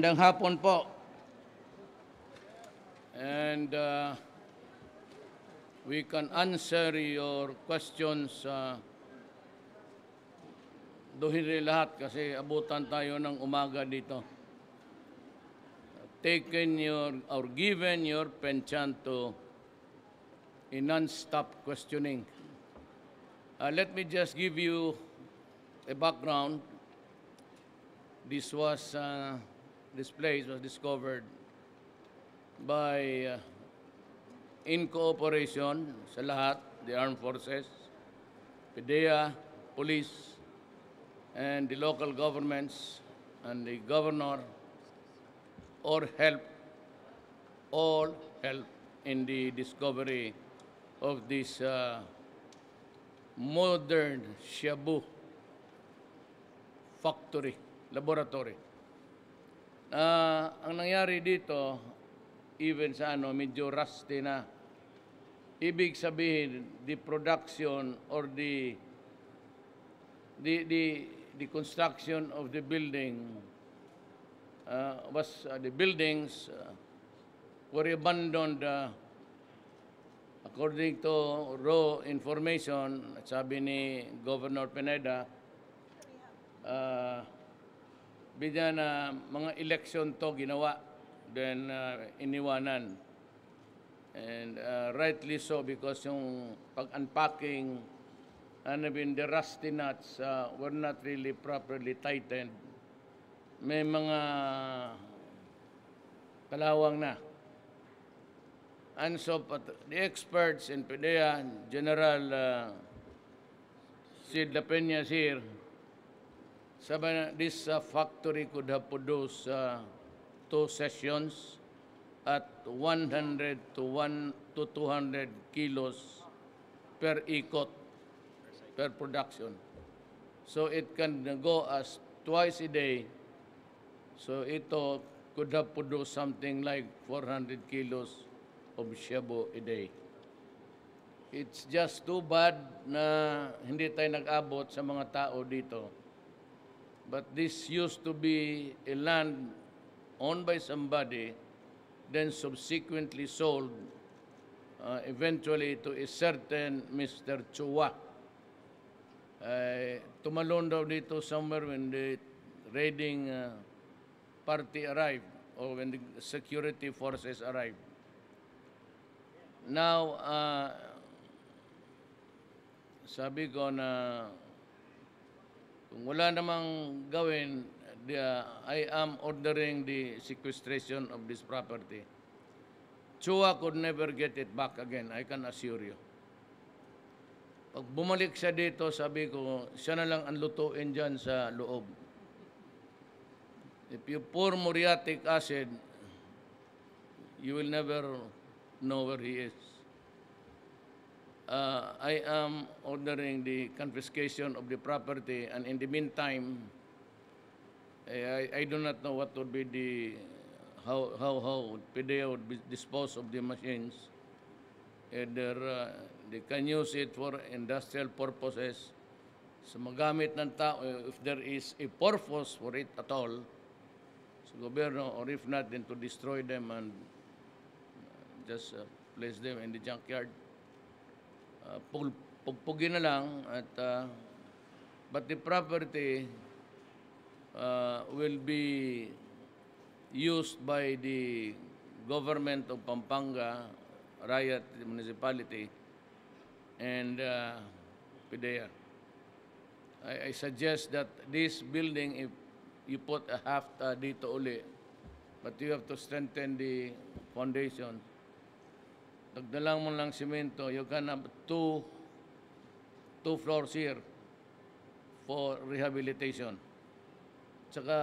Magandang hapon po. And we can answer your questions dohin rin lahat kasi abutan tayo ng umaga dito. Taken your or given your penchant to a non-stop questioning. Let me just give you a background. This place was discovered by in cooperation sa lahat, the armed forces, PDEA, police, and the local governments and the governor, all help in the discovery of this modern Shabu factory, laboratory. Ang nangyari dito, even sa medyo rusty na. Ibig sabihin, the production or the construction of the building the buildings were abandoned according to raw information. Sabi ni Governor Pineda, bigyan na mga election to ginawa, then iniwanan. And rightly so, because yung pag-unpacking and even the rusty nuts were not really properly tightened. May mga kalawang na. And so the experts in PDEA, General Sid La Peña here, sabi na this factory could have produced 2 sessions at 100 to 200 kilos per ikot, per production. So it can go as twice a day. So ito could have produced something like 400 kilos of shabu a day. It's just too bad na hindi tayo nag-abot sa mga tao dito. But this used to be a land owned by somebody, then subsequently sold eventually to a certain Mr. Chua. Tumalon daw dito somewhere when the raiding party arrived or when the security forces arrived. Now, sabi ko na kung wala namang gawin, I am ordering the sequestration of this property. Chua could never get it back again, I can assure you. Pag bumalik siya dito, sabi ko, siya na lang ang lutuin dyan sa loob. If you pour muriatic acid, you will never know where he is. I am ordering the confiscation of the property, and in the meantime, I do not know what would be how PDEA would dispose of the machines. Either they can use it for industrial purposes, so magamit ng tao, if there is a purpose for it at all, sa gobyerno, or if not, then to destroy them and just place them in the junkyard. Pugpugin na lang, but the property will be used by the government of Pampanga, Riot Municipality, and PDEA. I suggest that this building, if you put a half dito uli, but you have to strengthen the foundation. Dagdalang mo lang simento, you can have two floors here for rehabilitation. Tsaka,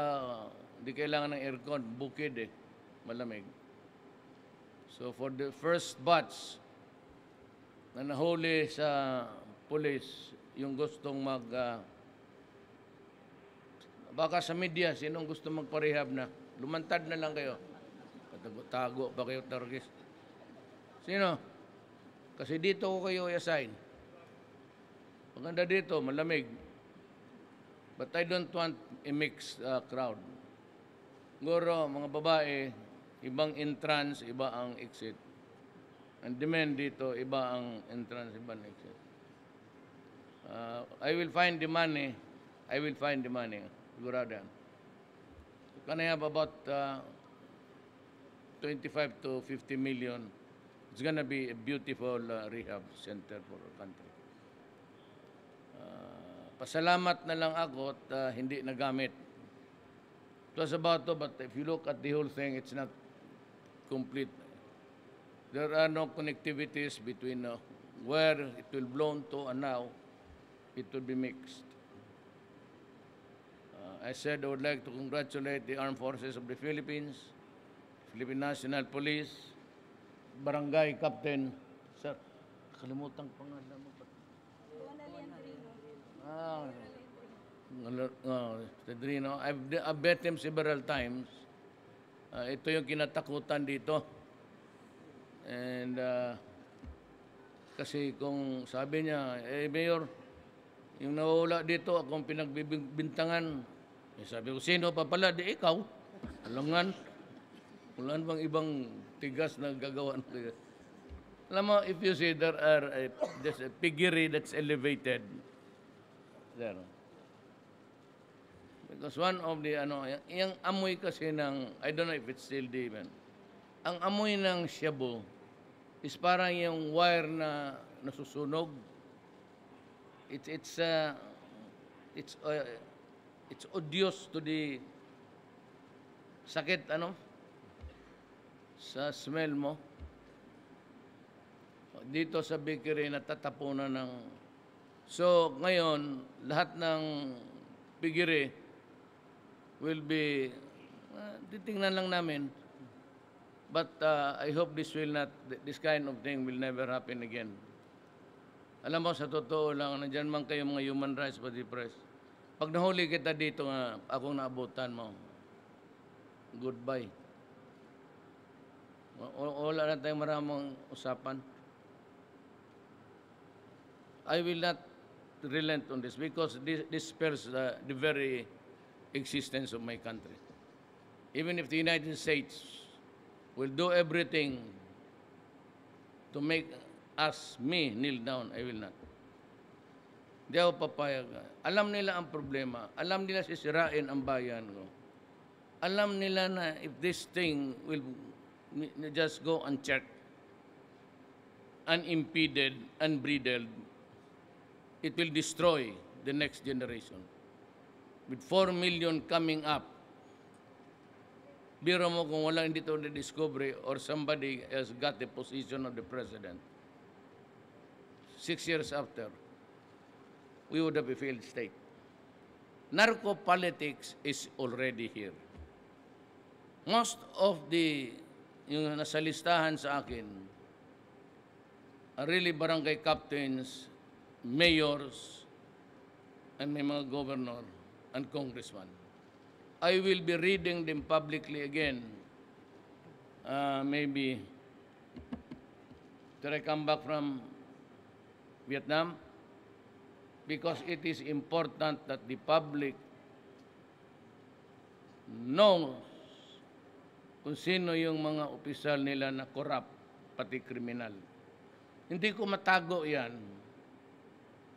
di kailangan ng aircon, bukid malamig. So for the first batch na nahuli sa police, yung gustong baka sa media, sinong gusto magparehab na, lumantad na lang kayo. Tago pa kayo, terrorist. Sino? Kasi dito ko kayo i-assign. Maganda dito, malamig. But I don't want a mixed crowd. Siguro, mga babae, ibang entrance, iba ang exit. Ang demand dito, iba ang entrance, iba ang exit. I will find the money. I will find the money. Sigurado yan. Can I have about 25 to 50 million? It's gonna be a beautiful rehab center for our country. Pasalamat na lang ako at hindi nagamit. It was about to, but if you look at the whole thing, it's not complete. There are no connectivities between where it will blown to and now it will be mixed. I said I would like to congratulate the Armed Forces of the Philippines, Philippine National Police, Barangay Captain. Sir, kalimutan pangalan mo. Cedrino. I've met him several times. Ito yung kinatakutan dito. And kasi kung sabi niya, Mayor, yung nawawala dito, akong pinagbibintangan. Sabi ko, sino pa pala? Di ikaw. Alangan. Wala bang ibang tigas na gagawa. Alam mo, if you see there are there's a piggery that's elevated there. Because one of the, yung amoy kasi ng, I don't know if it's still there, ang amoy ng shabu is parang yung wire na nasusunog. It's odious to the sakit, sa smell mo. Dito sa bakery, natatapunan ng... So, ngayon, lahat ng pigiri will be... titingnan lang namin. But I hope this kind of thing will never happen again. Alam mo, sa totoo lang, nandyan man kayo mga human rights pati press. Pag nahuli kita dito nga, akong naabutan mo, goodbye. Wala na tayong maraming usapan. I will not relent on this because this spells the very existence of my country. Even if the United States will do everything to make me kneel down, I will not. Di ako papayag. Alam nila ang problema. Alam nila sisirain ang bayan ko. Alam nila na if this thing will just go unchecked, unimpeded, unbridled, it will destroy the next generation. With 4 million coming up, biro mo kung walang dito na-discovery or somebody has got the position of the president. 6 years after, we would have a failed state. Narco-politics is already here. Most of yung nasa listahan sa akin are really barangay captains, mayors, and may mga governor and congressman. I will be reading them publicly again, maybe till I come back from Vietnam, because it is important that the public knows kung sino yung mga opisyal nila na corrupt, pati kriminal. Hindi ko matago yan.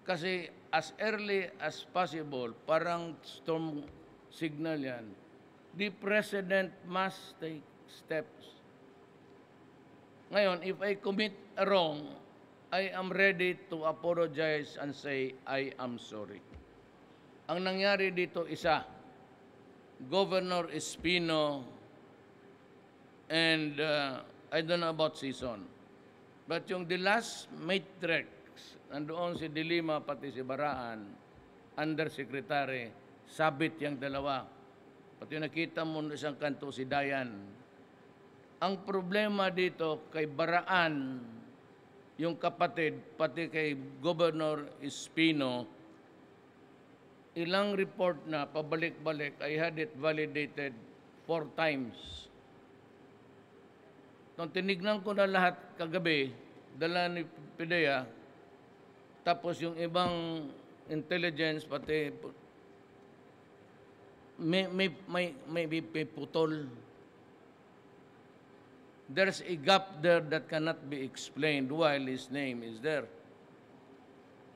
Kasi as early as possible, parang storm signal yan, the president must take steps. Ngayon, if I commit a wrong, I am ready to apologize and say, I am sorry. Ang nangyari dito, isa, Governor Espino, and I don't know about season, but yung the last matrix, nandoon si Dilima pati si Baraan, undersecretary, sabit yung dalawa. Pati nakita mo na isang kanto si Dayan. Ang problema dito kay Baraan, yung kapatid, pati kay Governor Espino, ilang report na pabalik-balik, I had it validated 4 times. Nung tinignan ko na lahat kagabi, dala ni Pidea, tapos yung ibang intelligence, pati may putol. There's a gap there that cannot be explained while his name is there.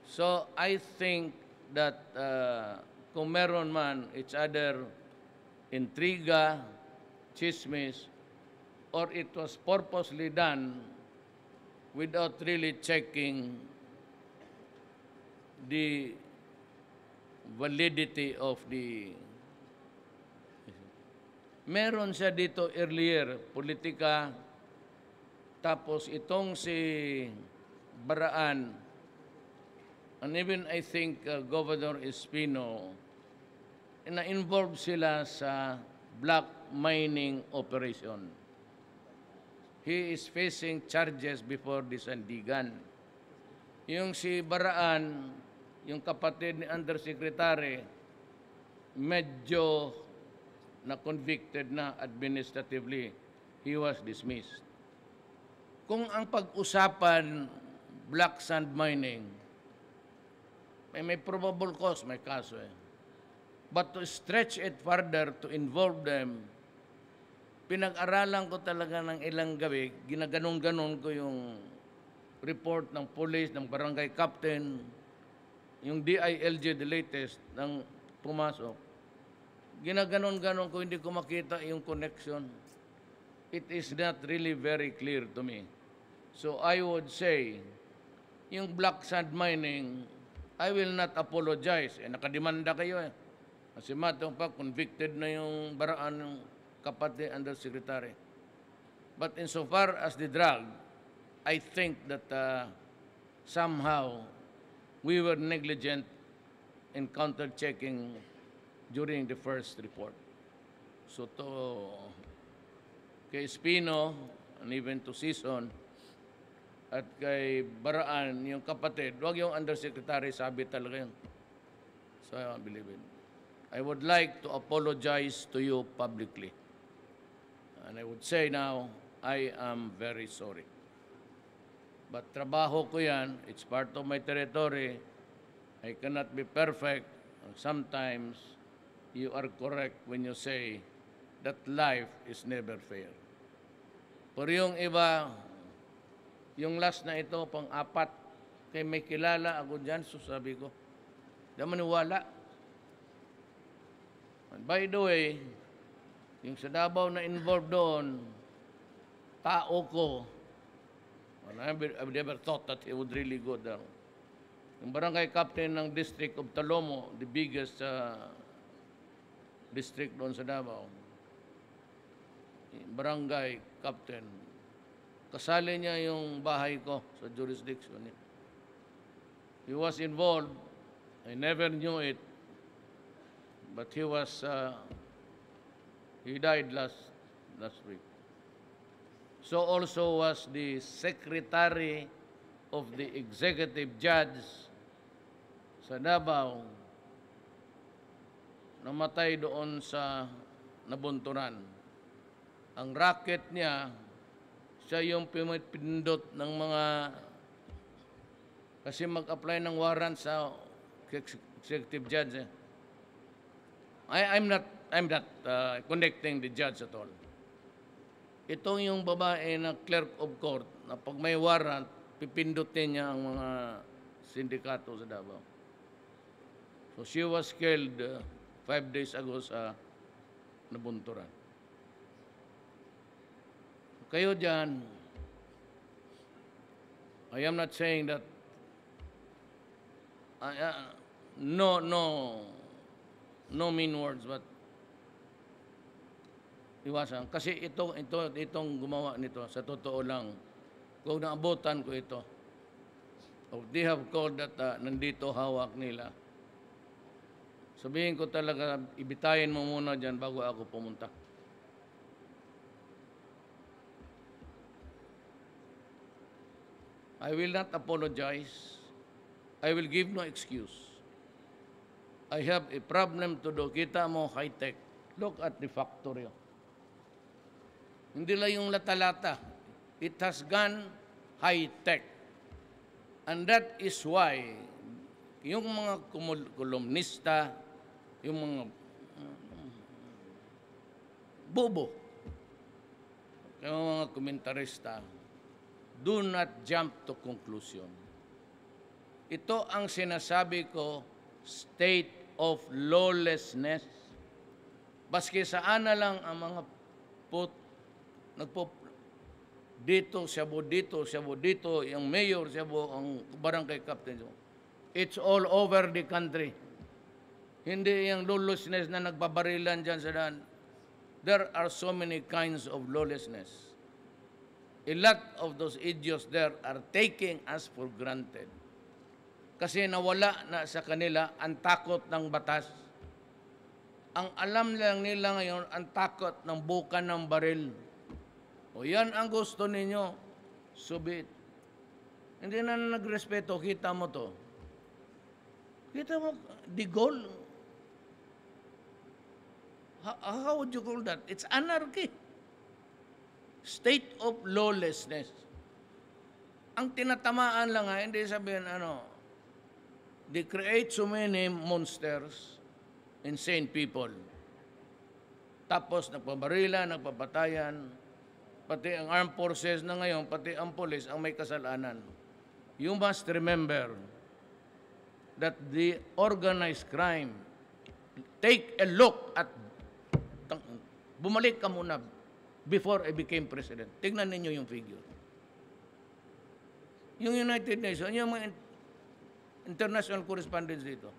So I think that kung meron man, it's either intriga, chismis, or it was purposely done without really checking the validity of the... Meron siya dito earlier, politika, tapos itong si Baraan, and even I think Governor Espino, na-involve sila sa black mining operation. He is facing charges before the Sandigan. Yung si Baraan, yung kapatid ni Undersecretary, medyo na-convicted na administratively. He was dismissed. Kung ang pag-usapan black sand mining, may probable cause, may kaso eh. But to stretch it further, to involve them, pinag-aralan ko talaga ng ilang gabi, ginaganon-ganon ko yung report ng police, ng barangay captain, yung DILG, the latest, ng pumasok. Ginaganon-ganon ko, hindi ko makita yung connection. It is not really very clear to me. So I would say, yung black sand mining, I will not apologize. Nakademanda kayo eh. Kasi matong pa, convicted na yung Baraan ng kapatid Undersecretary. But insofar as the drug, I think that somehow we were negligent in counter-checking during the first report. So to kay Espino, and even to Sison, at kay Baraan, yung kapatid, wag yung Undersecretary, sabi talaga yun. So I believe it. I would like to apologize to you publicly. And I would say now, I am very sorry. But trabaho ko yan, it's part of my territory. I cannot be perfect. Sometimes you are correct when you say that life is never fair. Pero yung iba, yung last na ito, pang-apat, kay may kilala ako dyan, so sabi ko, di maniwala. And by the way, yung sa Davao na involved doon, tao ko, and I've never thought that he would really go there. Yung barangay captain ng District of Talomo, the biggest district doon sa Davao, barangay captain, kasali niya yung bahay ko sa jurisdiction niya. He was involved. I never knew it. But he died last week. So also was the secretary of the executive judge sa Davao, namatay doon sa Nabunturan. Ang racket niya, siya yung pinindot ng mga, kasi mag-apply ng warrant sa executive judge. I'm not connecting the judge at all. Itong yung babae na clerk of court, na pag may warrant, pipindutin niya ang mga sindikato sa Davao. So she was killed 5 days ago sa Nabunturan. Kayo dyan, I am not saying that no mean words, but iwasan. Kasi itong gumawa nito, sa totoo lang, kung naabutan ko ito, they have called that nandito hawak nila. Sabihin ko talaga, ibitayin mo muna dyan bago ako pumunta. I will not apologize. I will give no excuse. I have a problem to do. Kita mo, high-tech. Look at the factory. Hindi lang yung lata-lata. It has gone high-tech. And that is why yung mga kolumnista, yung mga bobo. Kaya mga komentarista, do not jump to conclusion. Ito ang sinasabi ko, state of lawlessness. Baski saan na lang ang mga dito, Cebu dito, yung mayor, Cebu, ang barangay captain. It's all over the country. Hindi yung lawlessness na nagbabarilan dyan sa daan. There are so many kinds of lawlessness. A lot of those idiots there are taking us for granted. Kasi nawala na sa kanila ang takot ng batas. Ang alam lang nila ngayon, ang takot ng buka ng baril. O yan ang gusto ninyo, subit. Hindi na nagrespeto, kita mo to. Kita mo, the goal. How would you call that? It's anarchy. State of lawlessness. Ang tinatamaan lang nga, hindi sabihin, they create so many monsters, insane people. Tapos nagpabarila, nagpapatayan, pati ang armed forces na ngayon, pati ang police ang may kasalanan. You must remember that the organized crime, take a look at, bumalik ka muna before I became president. Tignan ninyo yung figure. Yung United Nations, yung mga international correspondents dito.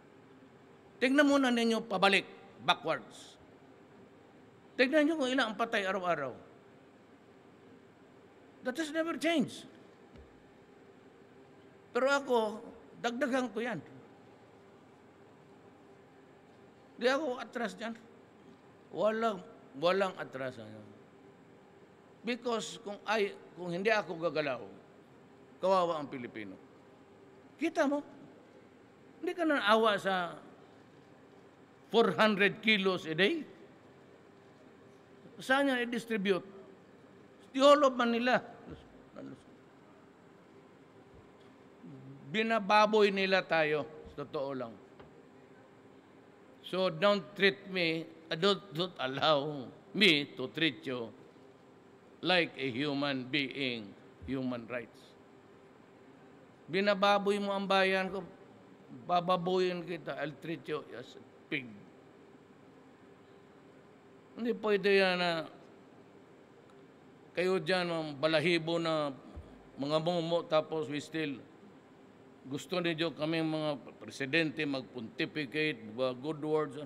Tignan muna ninyo pabalik, backwards. Tignan nyo kung ilang ang patay araw-araw. That has never changed. Pero ako, dagdagan ko yan. Di ako atras dyan. Walang atrasan. Because kung hindi ako gagalaw, kawawa ang Pilipino. Kita mo, hindi ka na naawa sa 400 kilos a day. Saan niya i-distribute? The whole of Manila. Binababoy nila tayo. Totoo lang. So don't allow me to treat you like a human being, human rights. Binababoy mo ang bayan ko, bababoyin kita, I'll treat you as a pig. Hindi pwede yan na kayo dyan, mga balahibo na mga mumo, tapos we still gusto ninyo kami mga presidente mag-pontificate, good words.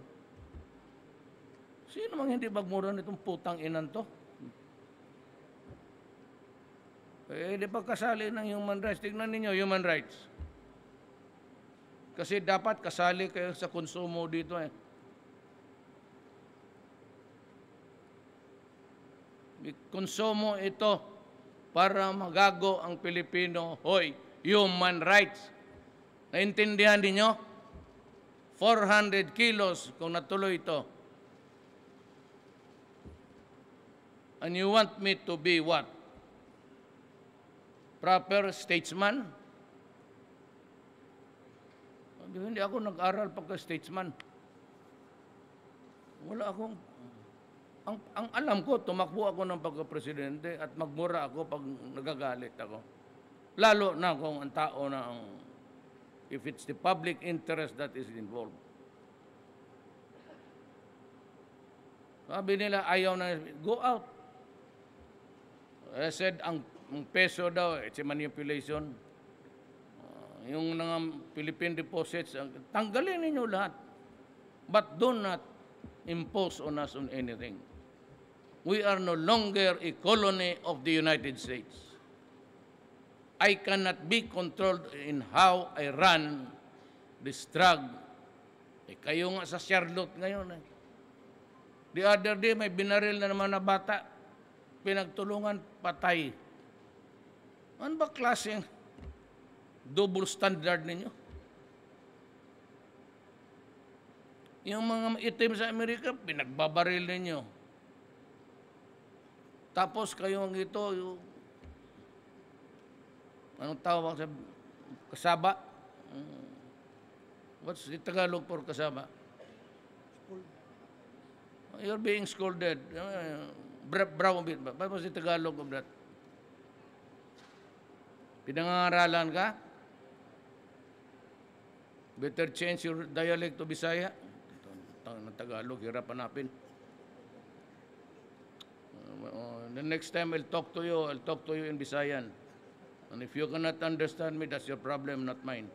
Sino mang hindi magmura nitong putang inan to? Eh, di pa kasali ng human rights. Tignan ninyo, human rights. Kasi dapat kasali kayo sa konsumo dito eh. Konsumo ito para magago ang Pilipino. Hoy, human rights. Naintindihan ninyo? 400 kilos kung natuloy ito. And you want me to be what? Proper statesman? Hindi ako nag-aral pagka-statesman. Wala akong... Ang alam ko, tumakbo ako ng pagka-presidente at magmura ako pag nagagalit ako. Lalo na kung ang tao na if it's the public interest that is involved. Sabi nila, ayaw na, go out. I said, ang peso daw, it's a manipulation. Yung Philippine deposits, tanggalin ninyo lahat. But do not impose on us on anything. We are no longer a colony of the United States. I cannot be controlled in how I run this drug. Kayo nga sa Charlotte ngayon. The other day, may binaril na naman na bata. Pinagtulungan, patay. Ano ba klaseng double standard ninyo? Yung mga itim sa Amerika, pinagbabaril ninyo. Tapos kayong ito, anong tawag sa kasaba? What's the Tagalog for kasaba? You're being scolded. Browbeat ba? What was the Tagalog of that? Pinangaralan ka? Better change your dialect to Bisaya. Ng Tagalog, hirap hanapin. The next time I'll talk to you in Bisayan. And if you cannot understand me, that's your problem, not mine.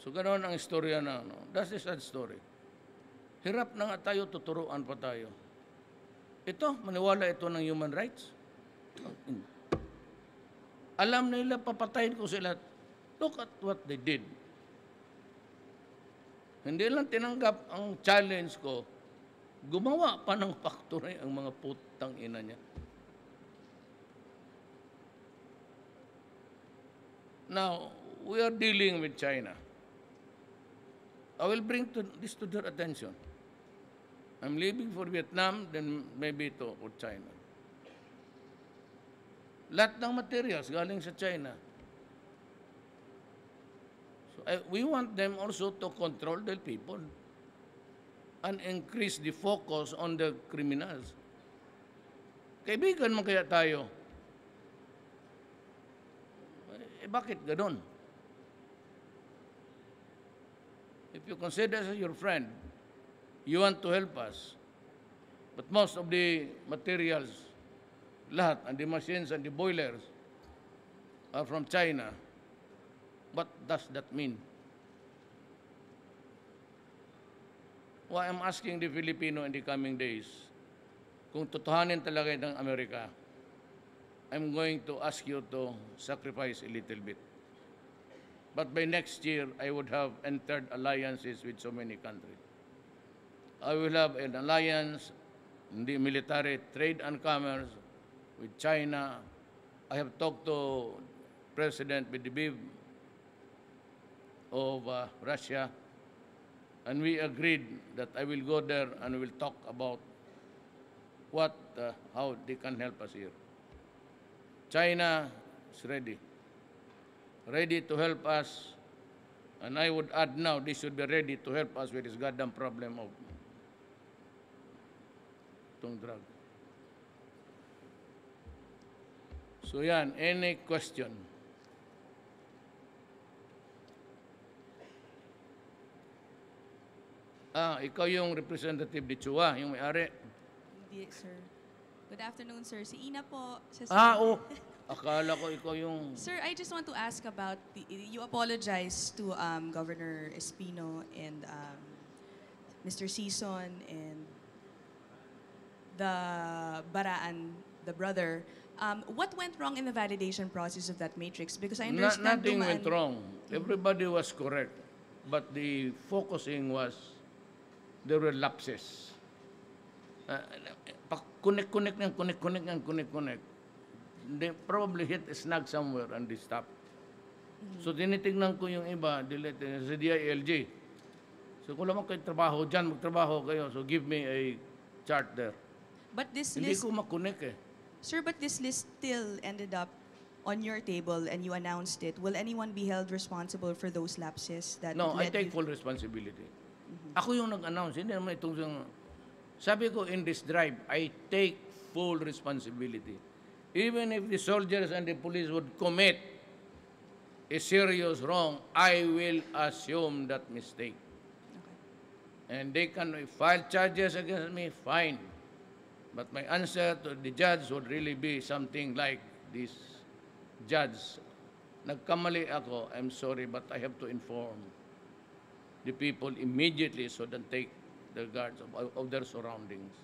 So ganoon ang istorya na, no? That's a sad story. Hirap na nga tayo, tuturuan pa tayo. Ito, maniwala ito ng human rights. Alam nila, papatayin ko sila. Look at what they did. Hindi lang tinanggap ang challenge ko, gumawa pa ng factory ang mga putang ina niya. Now, we are dealing with China. I will bring this to their attention. I'm leaving for Vietnam, then maybe to China. Lahat ng materials galing sa China. So we want them also to control the people and increase the focus on the criminals. Kaibigan man kaya tayo? Bakit ganon? If you consider us your friend, you want to help us, but most of the materials, lahat, and the machines and the boilers are from China. What does that mean? Why I'm asking the Filipino in the coming days, kung totohanin talaga ng Amerika, I'm going to ask you to sacrifice a little bit. But by next year, I would have entered alliances with so many countries. I will have an alliance in the military, trade and commerce with China. I have talked to President Medvedev of Russia, and we agreed that I will go there and we will talk about how they can help us here. China is ready to help us, and I would add now, they should be ready to help us with this goddamn problem of itong drug. So yan, any question? Ikaw yung representative ni Chua, yung may-ari. Hindi, sir. Good afternoon, sir. Si Ina po. Akala ko ikaw yung... Sir, I just want to ask about, you apologize to Governor Espino and Mr. Sison and the Baraan, the brother. What went wrong in the validation process of that matrix? Because I understand... Nothing went wrong. Everybody was correct. But the focusing was, there were lapses. Connect. They probably hit a snag somewhere and they stop. So tinitingnan ko yung iba, sa DILG. So kung naman kayo trabaho dyan, magtrabaho kayo. So give me a chart there. But this Hindi list, ko makonek eh. sir, but this list still ended up on your table and you announced it. Will anyone be held responsible for those lapses that No, I led take you- full responsibility. Ako yung nag-announce. Hindi naman itong... Sabi ko in this drive, I take full responsibility. Even if the soldiers and the police would commit a serious wrong, I will assume that mistake. Okay. And they can file charges against me, fine. But my answer to the judge would really be something like this. Judge, nagkamali ako, I'm sorry, but I have to inform the people immediately so that take the guards of their surroundings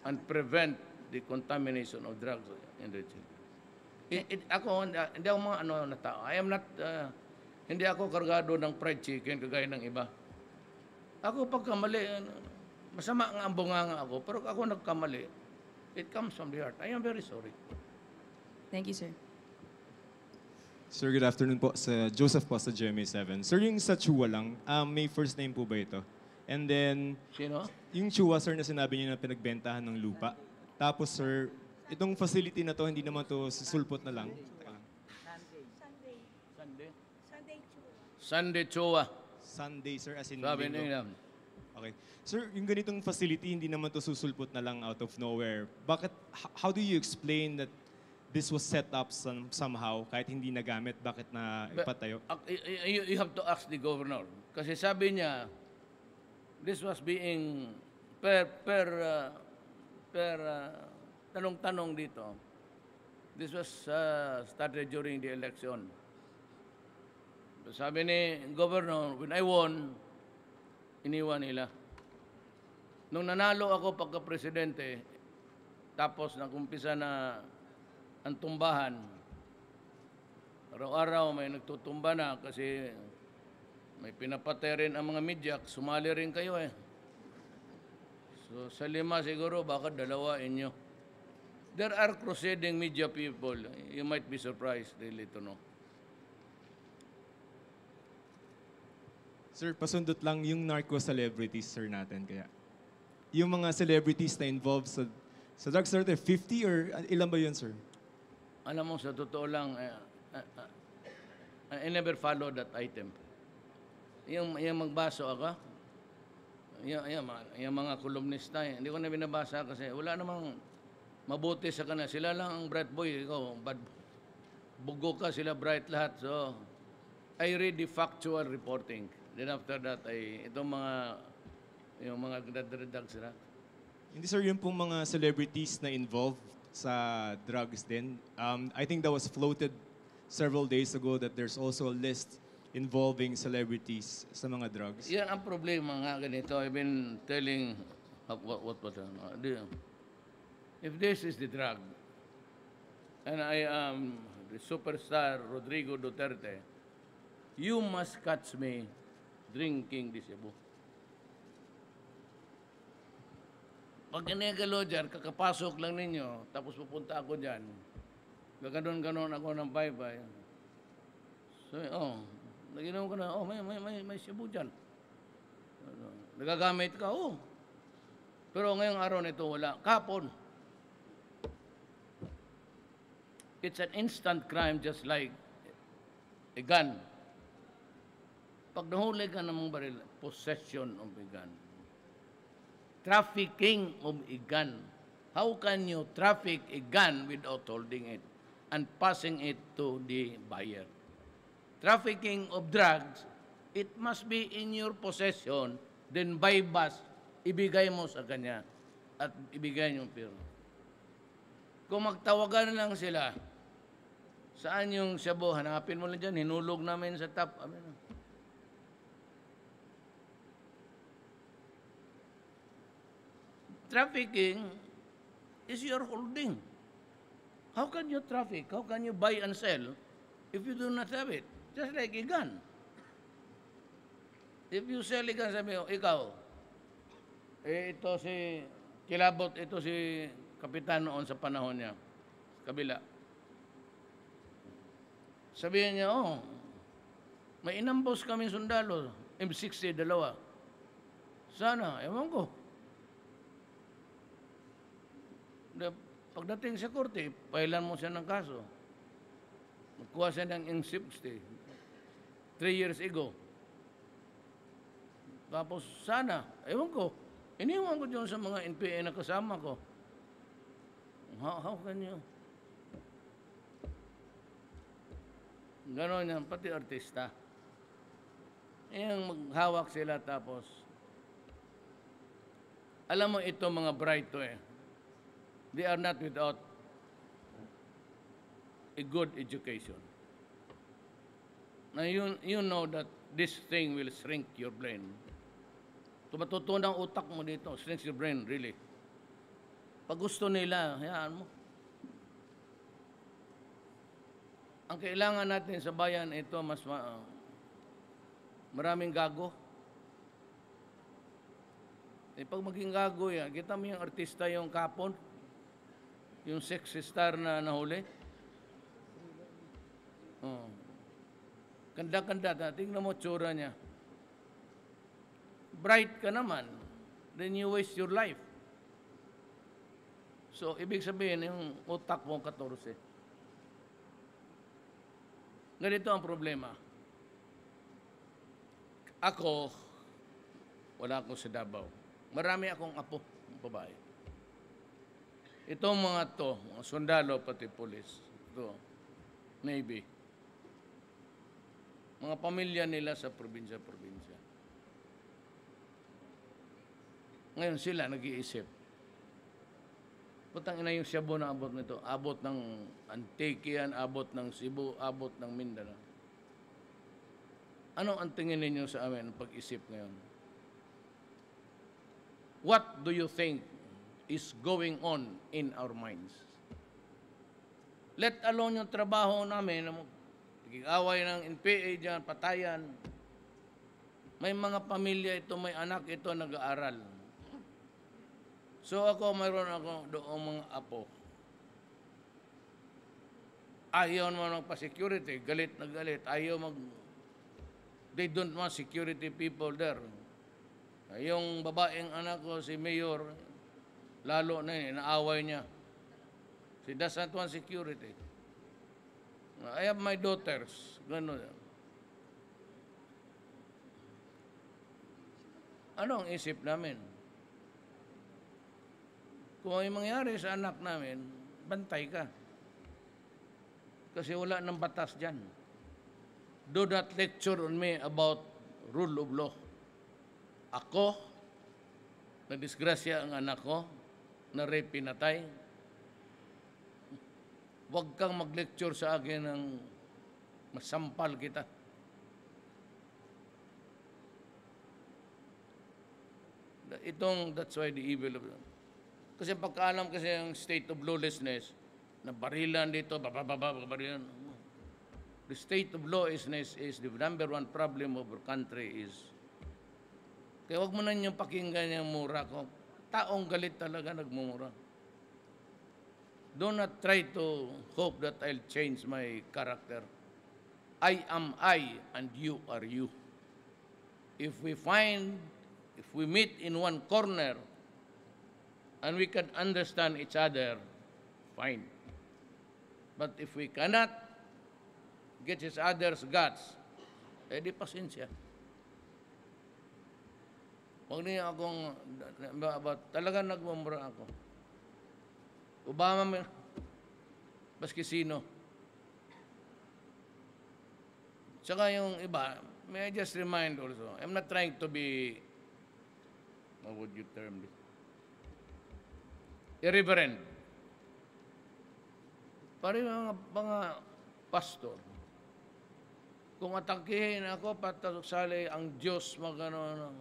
and prevent the contamination of drugs in the children. Ako, hindi ako mga na tao. I am not, hindi ako kargado ng fried chicken kagaya ng iba. Ako pagkamali, masama nga ang bunganga ako, pero ako nagkamali. It comes from the heart. I am very sorry. Thank you, sir. Sir, good afternoon po. Sa Joseph po sa GMA7. Sir, yung sa Chua lang, may first name po ba ito? And then, Sino? yung Chua, sir, na sinabi niyo na pinagbentahan ng lupa. Tapos, sir, itong facility na to, hindi naman to sulpot na lang. Sunday Chua. Sunday, sir, as in Sabi linggo. nila, Okay. Sir, yung ganitong facility, hindi naman to susulpot na lang out of nowhere. Bakit, how do you explain that this was set up somehow, kahit hindi nagamit, bakit na ipatayo? You have to ask the governor. Kasi sabi niya, this was being tanong-tanong dito. This was started during the election. Sabi ni governor, when I won, iniwan nila. Nung nanalo ako pagka-presidente, tapos nakumpisa na ang tumbahan, araw-araw may nagtutumba na kasi may pinapatay rin ang mga media, sumali rin kayo eh. So sa 5 siguro, baka 2 inyo. There are crusading media people. You might be surprised really to know. Sir, pasundot lang yung narco-celebrities, sir, natin. Kaya, yung mga celebrities na involved sa drugs, sir, 50 or ilan ba yun, sir? Alam mo, sa totoo lang, I never follow that item. Yung magbaso ako, yung mga kolumnista, hindi ko na binabasa kasi wala namang mabuti sa kanila. Sila lang ang bright boy, ikaw, bad, bugo ka, sila bright lahat. So, I read the factual reporting. Then after that, yung mga nagdadradag sila. Hindi, sir, yung pong mga celebrities na involved sa drugs din. I think that was floated several days ago that there's also a list involving celebrities sa mga drugs. Yan ang problema nga ganito. I've been telling, if this is the drug, and I am the superstar Rodrigo Duterte, you must catch me drinking this Cebu. Pag inegalo dyan, kakapasok lang ninyo, tapos pupunta ako dyan, gaganon-ganon ako ng bye-bye. So, naginom ko na, may Cebu dyan. Nagagamit ka, Pero ngayong araw nito, wala. Kapon. It's an instant crime just like a gun. Pag nahuli ka ng mga baril, possession of a gun. Trafficking of a gun. How can you traffic a gun without holding it and passing it to the buyer? Trafficking of drugs, it must be in your possession, then by bus, ibigay mo sa kanya at ibigay yung pera. Kung magtawagan lang sila, saan yung Cebu? Hanapin mo lang dyan, hinulog namin sa top. Trafficking is your holding. How can you traffic? How can you buy and sell if you do not have it? Just like a gun. If you sell a gun, sabi mo, ikaw, ito si Kilabot, ito si Kapitan noon sa panahon niya, kabila. Sabihin niya, may inambos kami sundalo, M60, 2. Sana, ewan ko. Pagdating sa korte, pailan mo siya ng kaso. Magkuha siya ng M60, 3 years ago. Tapos sana, ewan ko, iniwan ko dyan sa mga NPA na kasama ko. How can you? Ganon yan, pati artista. Yung maghawak sila tapos, alam mo ito mga bright to they are not without a good education. Now you know that this thing will shrink your brain. Tumatutunan ang utak mo dito, shrinks your brain, really. Pag gusto nila, hayaan mo. Ang kailangan natin sa bayan, ito, maraming gago. Pag maging gago yan, kita mo yung artista yung kapon, yung sexy star na nahuli. Kanda-kanda, tingnan mo tsura niya. Bright ka naman, then you waste your life. So, ibig sabihin, yung utak mo 14. Ganito ang problema. Ako, wala ako sa Davao. Marami akong apo, babae. Itong mga to, mga sundalo pati pulis, ito, Navy, mga pamilya nila sa probinsya-probinsya. Ngayon sila nag-iisip, putang ina yung Cebu na abot nito, abot ng Antique yan, abot ng Cebu, abot ng Mindanao. Ano ang tingin ninyo sa amin ang pag-isip ngayon? What do you think is going on in our minds? Let alone yung trabaho namin, away ng NPA dyan, patayan. May mga pamilya ito, may anak ito nag-aaral. So ako, mayroon ako doong mga apo. Ayaw naman magpa-security, galit na galit. They don't want security people there. Yung babaeng anak ko, si Mayor, lalo na yun, inaaway niya. She doesn't want security. I have my daughters. Gano'n. Ano ang isip namin? Kung ay mangyari sa anak namin, bantay ka. Kasi wala ng batas dyan. Do not lecture on me about rule of law. Ako, na-disgrasya ang anak ko, na-rape, pinatay. Huwag kang mag-lecture sa akin ng masampal kita. That's why the evil of them. Kasi pagkaalam kasi ang state of lawlessness, na barilan dito, barilan. The state of lawlessness is the number one problem of our country is. Kaya huwag mo na niyong pakinggan yung mura ko. Taong galit talaga nagmumura. Do not try to hope that I'll change my character. I am I and you are you. If we meet in one corner and we can understand each other, fine. But if we cannot get each other's guts, di pasensya. Huwag niya akong, talagang nagmumura ako. Obama, baski sino. Tsaka yung iba, may I just remind also, I'm not trying to be, how would you term this? Irreverent. Pari mga pastor, kung atakihin ako, patasali ang Diyos magano.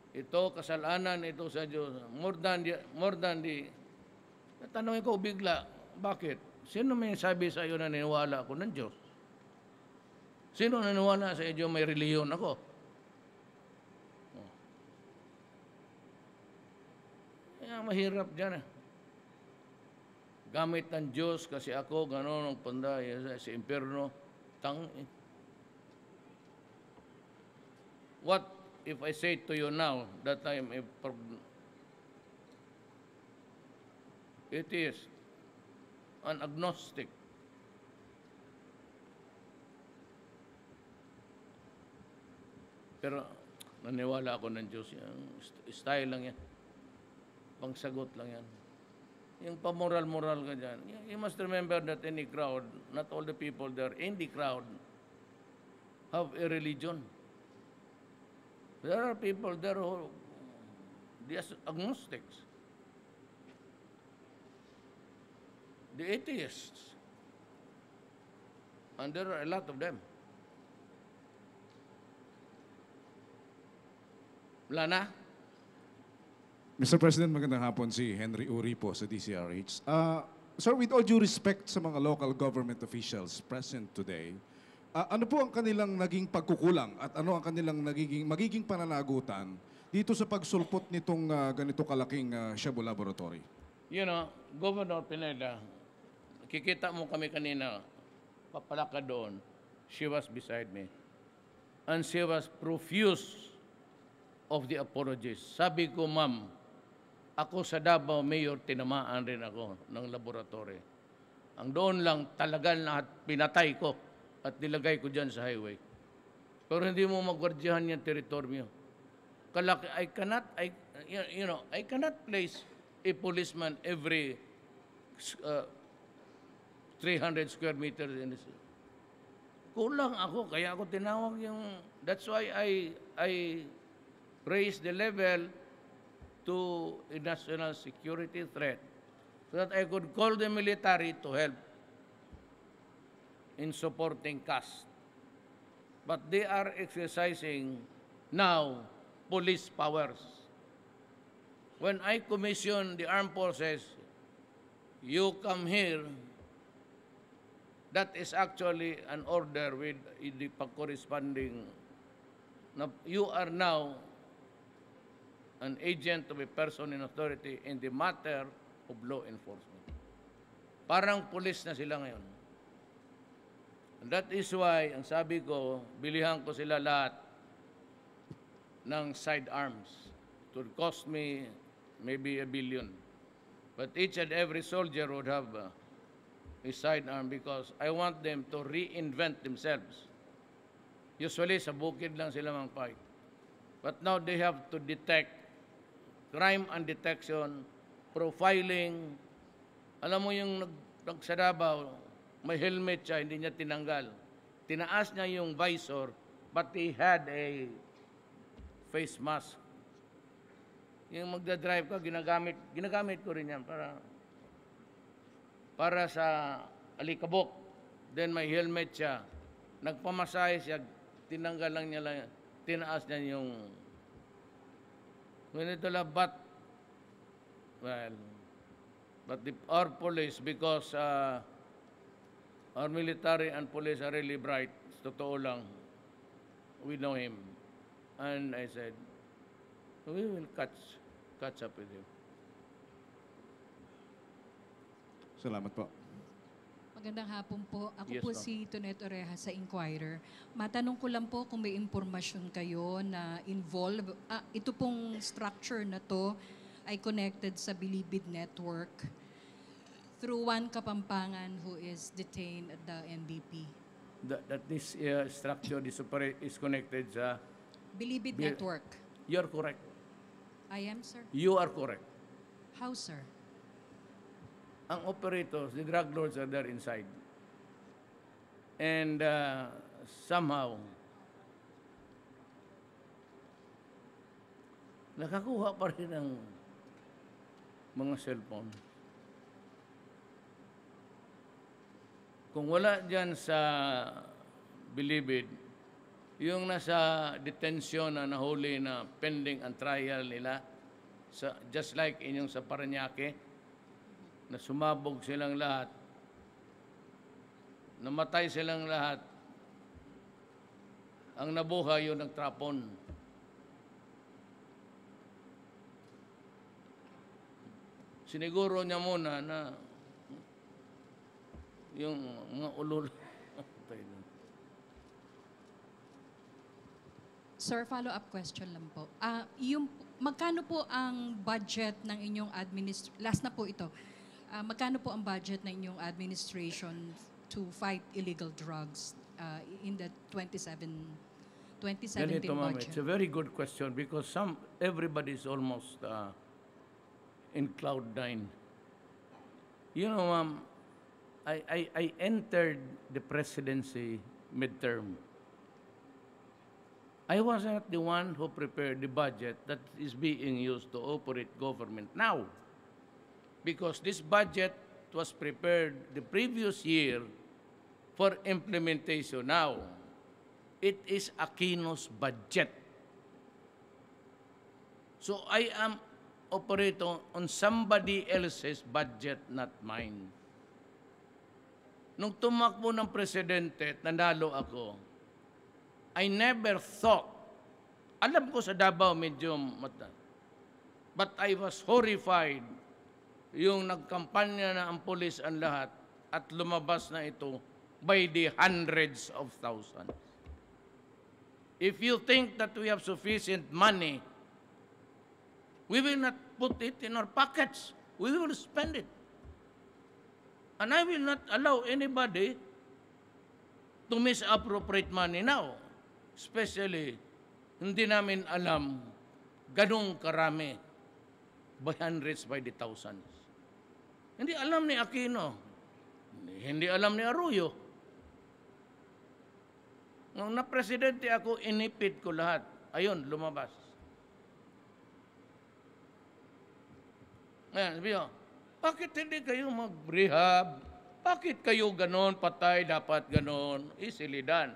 Ito, kasalanan ito sa Diyos. More than the... Tanongin ko bigla, bakit? Sino may sabi sa iyo na niniwala ako ng Diyos? Sino naniwala sa iyo may reliyon ako? Kaya mahirap dyan eh. Gamit ng Diyos kasi ako, gano'n ang panday sa impyerno. What if I say to you now that I am atheist, an agnostic? Pero naniwala ako ng Diyos. Style lang yan. Pangsagot lang yan. Yung pamoral-moral ka dyan. You must remember that in the crowd, not all the people there in the crowd have a religion. There are people there who they are agnostics. The atheists. And there are a lot of them. Wala na? Mr. President, magandang hapon, si Henry Uri po sa DCRH. Sir, with all due respect sa mga local government officials present today, ano po ang kanilang naging pagkukulang at ano ang kanilang magiging pananagutan dito sa pagsulpot nitong ganito kalaking Shabu Laboratory? You know, Governor Pineda, kikita mo kami kanina, papalaka doon, she was beside me. And she was profuse of the apologies. Sabi ko, ma'am, ako sa Davao Mayor, tinamaan rin ako ng laboratory. Ang doon lang talagang lahat pinatay ko at nilagay ko dyan sa highway. Pero hindi mo magwardyahan yung teritoryo. Kalaki, I cannot place a policeman every 300 square meters in this. Kulang ako, kaya ako tinawag yung, that's why I raised the level to a national security threat so that I could call the military to help in supporting CAST. But they are exercising now police powers. When I commission the armed forces, you come here, that is actually an order with the corresponding, you are now an agent of a person in authority in the matter of law enforcement. Parang police na sila ngayon. And that is why, ang sabi ko, bilihan ko sila lahat ng sidearms. It would cost me maybe $1 billion. But each and every soldier would have a sidearm because I want them to reinvent themselves. Usually, sa bukid lang sila mang-fight. But now they have to detect crime and detection, profiling. Alam mo yung sa Davao, may helmet siya, hindi niya tinanggal. Tinaas niya yung visor, but he had a face mask. Yung magdadrive ka, ginagamit ko rin yan para sa alikabok. Then may helmet siya. Nagpamasahe siya, tinanggal lang niya, tinaas niya yung but our police, because our military and police are really bright, totoo lang, we know him. And I said, we will catch up with him. Salamat po. Magandang hapon po. Ako Yes, po ma'am. si Tonet Oreja sa Inquirer. Matanong ko lang po kung may impormasyon kayo na involved. Ito pong structure na to ay connected sa Bilibid network through one Kapampangan who is detained at the NBP. That this structure is connected sa... Bilibid Bil- network. You're correct. I am, sir? You are correct. How, sir? Ang operators, the drug lords are there inside. And somehow, nakakuha pa rin ng mga cellphone. Kung wala dyan sa Bilibid, yung nasa detention na nahuli na pending ang trial nila, just like inyong sa Parañaque, na sumabog silang lahat, namatay silang lahat, ang nabuhay yung nagtrapon. Siniguro niya muna na yung mga ulol. Sir, follow-up question lang po. Magkano po ang budget ng inyong last na po ito, magkano po ang budget ng inyong administration to fight illegal drugs in the 2017 Ganito, ma'am, budget? it's a very good question because everybody is almost in cloud nine. You know, ma'am, I entered the presidency midterm. I was not the one who prepared the budget that is being used to operate government now. Because this budget was prepared the previous year for implementation now. It is Aquino's budget. So I am operating on somebody else's budget, not mine. Nung tumakbo ng presidente at nanalo ako, I never thought, alam ko sa Davao medyo mata, but I was horrified yung nagkampanya na ang pulis ang lahat at lumabas na ito by the hundreds of thousands. If you think that we have sufficient money, we will not put it in our pockets. We will spend it. And I will not allow anybody to misappropriate money now. Especially, hindi namin alam ganong karami, by hundreds, by the thousands. Hindi alam ni Aquino, hindi alam ni Arroyo. Nung na-presidente ako, inipit ko lahat. Ayun, lumabas. Ngayon, sabi ko, bakit hindi kayo mag-rehab? Bakit kayo ganon, patay, dapat ganon? Easily done.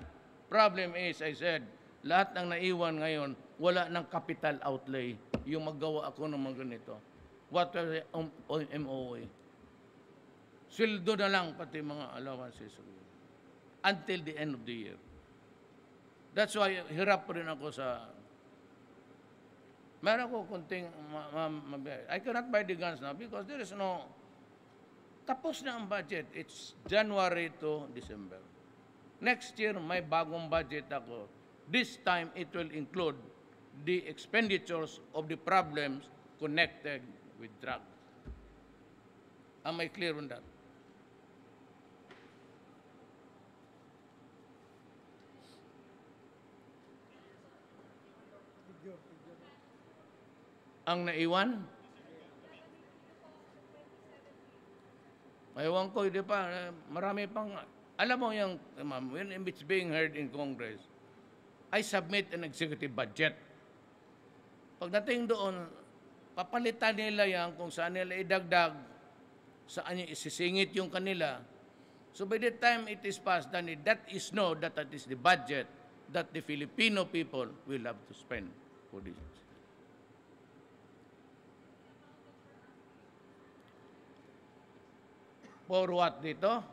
Problem is, I said, lahat ng naiwan ngayon, wala ng capital outlay. Yung maggawa ako ng mga ganito. What was MOA? Sweldo na lang, pati mga allowances. Until the end of the year. That's why, hirap rin ako sa... Meron ko kunting... I cannot buy the guns now because there is no... Tapos na ang budget. It's January to December. Next year, may bagong budget ako. This time, it will include the expenditures of the problems connected with drugs. Am I clear on that? Ang naiwan? Ewan ko, di pa, marami pang, alam mo yung, ma'am, when it's being heard in Congress, I submit an executive budget. Pagdating doon, papalitan nila yan kung saan nila idagdag, saan yung isisingit yung kanila. So by the time it is passed, then that is that is the budget that the Filipino people will have to spend for this. For what dito?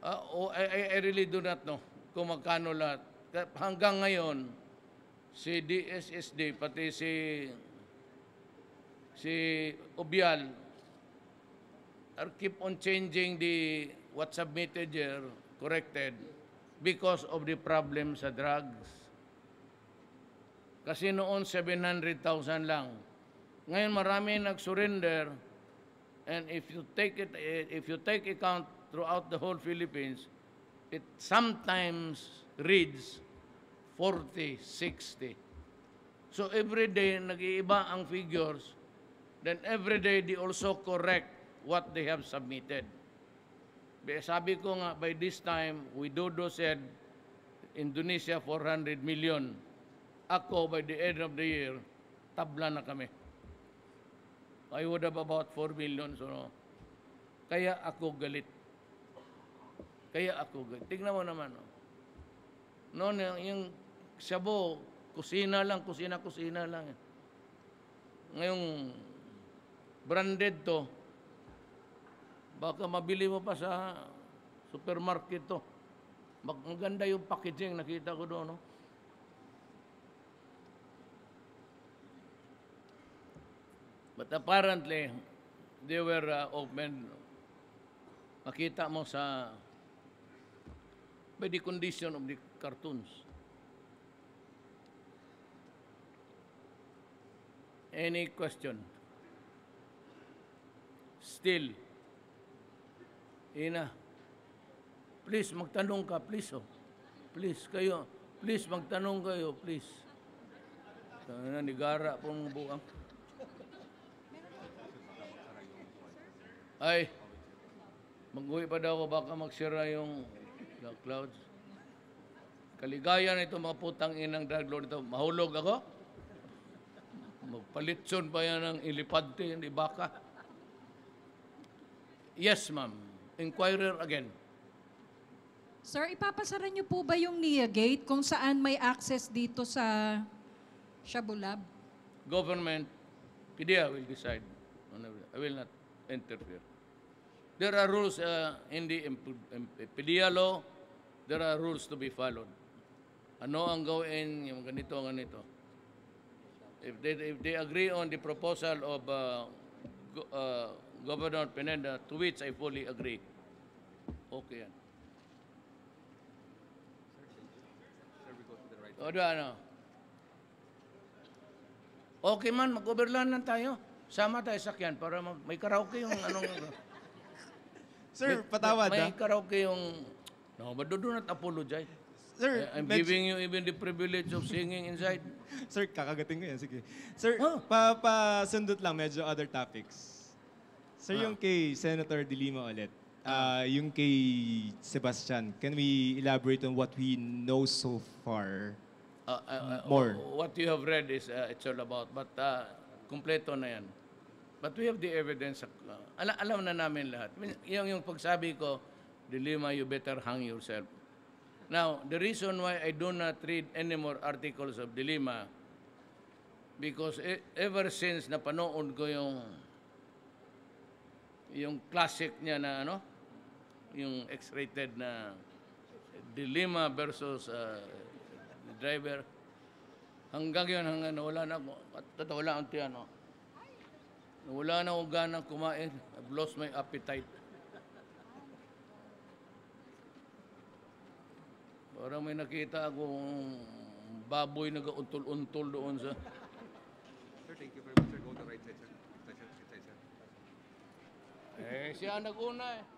I really do not know kung magkano lahat. Hanggang ngayon, si DSSD, pati si Obial, keep on changing the what submitted here, corrected, because of the problem sa drugs. Kasi noon 700,000 lang. Ngayon marami nag-surrender. And if you take account throughout the whole Philippines, it sometimes reads 40, 60. So every day nag-iiba ang figures. Then every day they also correct what they have submitted. Sabi ko nga, by this time, Widodo said, Indonesia 400 million. Ako, by the end of the year, tabla na kami. I would have about 4 million. So, kaya ako galit. Tignan mo naman. Noon, yung Shabu, kusina lang. Ngayong branded to, baka mabili mo pa sa supermarket to. Maganda yung packaging, nakita ko doon. No? But apparently, they were open. Makita mo by the condition of the cartoons. Any question? Still. Ina. Please, magtanong ka, please. Oh. Please, kayo. Please, magtanong kayo, please. Nigara pong buang. Ay, mag-uwi pa daw ako, baka magsira yung dark clouds. Kaligayan ito mga putang inang drug lord ito. Mahulog ako? Magpalitson pa yan ng ilipante, hindi baka. Yes, ma'am. Inquirer again. Sir, ipapasara niyo po ba yung NIA gate kung saan may access dito sa Shabulab? Government, PDEA will decide. I will not interfere. There are rules in the PDEA law. There are rules to be followed. Ano ang gawin, yung ganito. If they agree on the proposal of Governor Pineda, to which I fully agree, okay yan. O ano? Okay man, mag-overland lang tayo. Sama tayo sakyan para may karaoke yung anong... Sir, patawad May karaoke yung... No, but do not apologize. Sir, I'm giving you even the privilege of singing inside. Sir, kakagating ko yan. Sige. Sir, Oh. pasundot lang, medyo other topics. Sir, yung kay Senator De Lima ulit. Yung kay Sebastian, can we elaborate on what we know so far? More. What you have read is it's all about, but kumpleto na yan. But we have the evidence. Alam na namin lahat. Yung pagsabi ko, De Lima, you better hang yourself. Now, the reason why I do not read any more articles of De Lima, because ever since napanood ko yung classic niya na yung X-rated na De Lima versus driver, hanggang nawala na ako. Totoo lang ang tiyan, nawala na akong ganang kumain. I've lost my appetite. Parang may nakita akong baboy nag-untol-untol doon sa... Sir, thank you very much, sir. Go to the right side, sir. Right side, sir. siya nag-una eh.